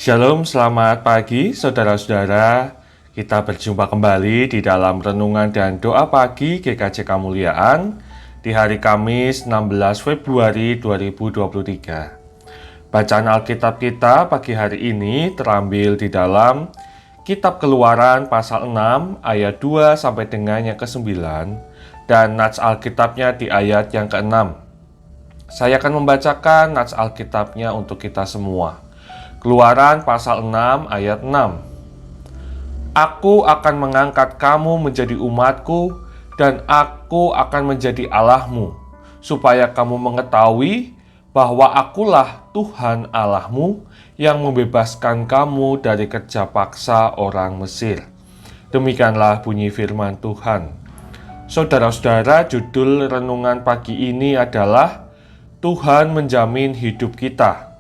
Shalom, selamat pagi saudara-saudara. Kita berjumpa kembali di dalam renungan dan doa pagi GKJ Kemuliaan di hari Kamis 16 Februari 2023. Bacaan Alkitab kita pagi hari ini terambil di dalam Kitab Keluaran pasal 6 ayat 2 sampai dengan yang ke-9 dan nats Alkitabnya di ayat yang ke-6. Saya akan membacakan nats Alkitabnya untuk kita semua. Keluaran pasal 6 ayat 6. Aku akan mengangkat kamu menjadi umatku dan aku akan menjadi Allahmu, supaya kamu mengetahui bahwa akulah Tuhan Allahmu yang membebaskan kamu dari kerja paksa orang Mesir. Demikianlah bunyi firman Tuhan. Saudara-saudara, judul renungan pagi ini adalah Tuhan menjamin hidup kita.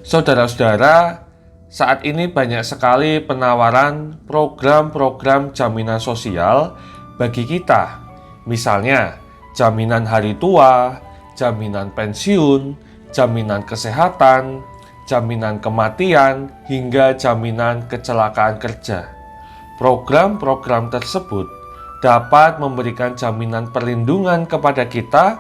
Saudara-saudara, saat ini banyak sekali penawaran program-program jaminan sosial bagi kita. Misalnya, jaminan hari tua, jaminan pensiun, jaminan kesehatan, jaminan kematian, hingga jaminan kecelakaan kerja. Program-program tersebut dapat memberikan jaminan perlindungan kepada kita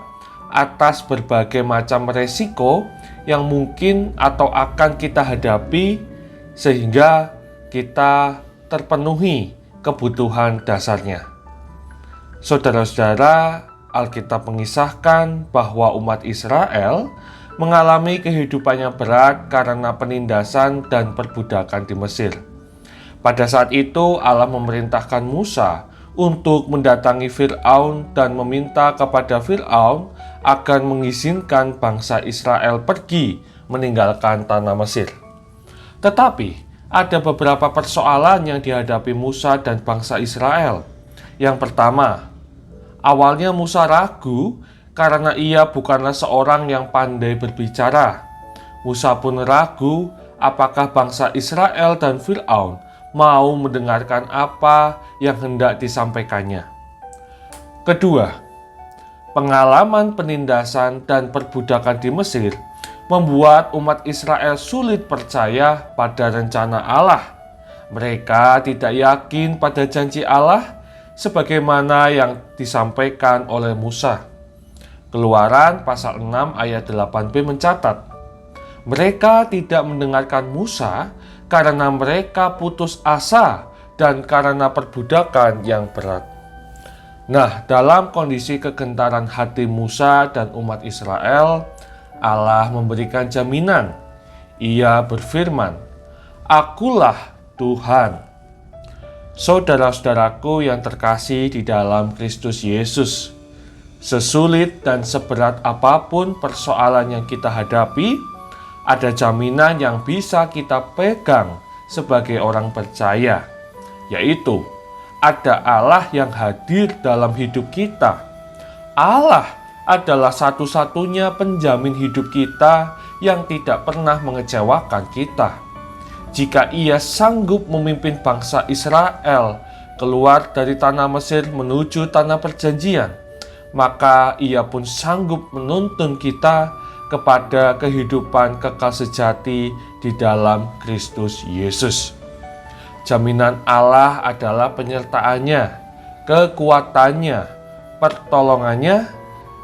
atas berbagai macam resiko yang mungkin atau akan kita hadapi sehingga kita terpenuhi kebutuhan dasarnya. Saudara-saudara, Alkitab mengisahkan bahwa umat Israel mengalami kehidupan yang berat karena penindasan dan perbudakan di Mesir. Pada saat itu Allah memerintahkan Musa untuk mendatangi Fir'aun dan meminta kepada Fir'aun akan mengizinkan bangsa Israel pergi meninggalkan tanah Mesir. Tetapi ada beberapa persoalan yang dihadapi Musa dan bangsa Israel. Yang pertama, awalnya Musa ragu karena ia bukanlah seorang yang pandai berbicara. Musa pun ragu apakah bangsa Israel dan Fir'aun mau mendengarkan apa yang hendak disampaikannya. Kedua, pengalaman penindasan dan perbudakan di Mesir membuat umat Israel sulit percaya pada rencana Allah. Mereka tidak yakin pada janji Allah sebagaimana yang disampaikan oleh Musa. Keluaran pasal 6 ayat 8b mencatat, mereka tidak mendengarkan Musa karena mereka putus asa dan karena perbudakan yang berat. Nah, dalam kondisi kegentaran hati Musa dan umat Israel, Allah memberikan jaminan. Ia berfirman, "Akulah Tuhan." Saudara-saudaraku yang terkasih di dalam Kristus Yesus, sesulit dan seberat apapun persoalan yang kita hadapi, ada jaminan yang bisa kita pegang sebagai orang percaya, yaitu ada Allah yang hadir dalam hidup kita. Allah adalah satu-satunya penjamin hidup kita yang tidak pernah mengecewakan kita. Jika Ia sanggup memimpin bangsa Israel keluar dari tanah Mesir menuju tanah perjanjian, maka Ia pun sanggup menuntun kita kepada kehidupan kekal sejati di dalam Kristus Yesus. Jaminan Allah adalah penyertaannya, kekuatannya, pertolongannya,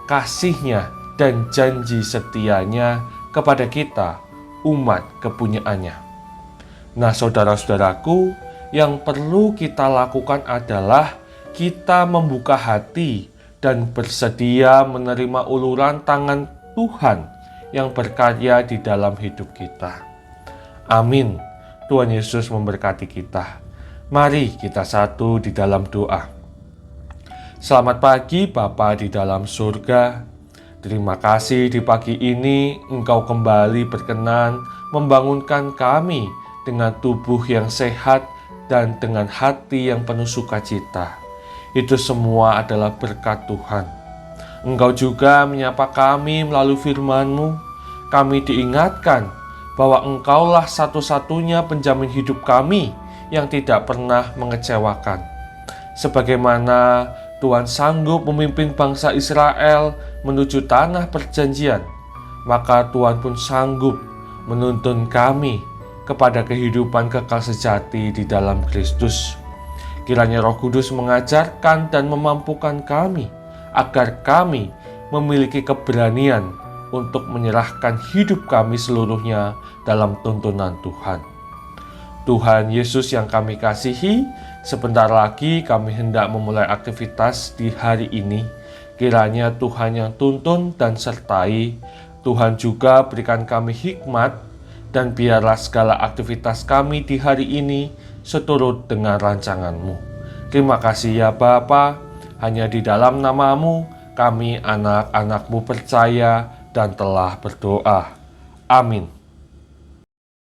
kasihnya, dan janji setianya kepada kita, umat kepunyaannya. Nah, saudara-saudaraku, yang perlu kita lakukan adalah kita membuka hati dan bersedia menerima uluran tangan Tuhan yang berkarya di dalam hidup kita. Amin. Tuhan Yesus memberkati kita. Mari kita satu di dalam doa. Selamat pagi Bapa di dalam surga. Terima kasih di pagi ini Engkau kembali berkenan membangunkan kami dengan tubuh yang sehat dan dengan hati yang penuh sukacita. Itu semua adalah berkat Tuhan. Engkau juga menyapa kami melalui firman-Mu. Kami diingatkan bahwa Engkaulah satu-satunya penjamin hidup kami yang tidak pernah mengecewakan. Sebagaimana Tuhan sanggup memimpin bangsa Israel menuju tanah perjanjian, maka Tuhan pun sanggup menuntun kami kepada kehidupan kekal sejati di dalam Kristus. Kiranya Roh Kudus mengajarkan dan memampukan kami agar kami memiliki keberanian untuk menyerahkan hidup kami seluruhnya dalam tuntunan Tuhan. Tuhan Yesus yang kami kasihi, sebentar lagi kami hendak memulai aktivitas di hari ini. Kiranya Tuhan yang tuntun dan sertai, Tuhan juga berikan kami hikmat, dan biarlah segala aktivitas kami di hari ini seturut dengan rancangan-Mu. Terima kasih ya Bapa, hanya di dalam nama-Mu kami anak-anak-Mu percaya dan telah berdoa. Amin.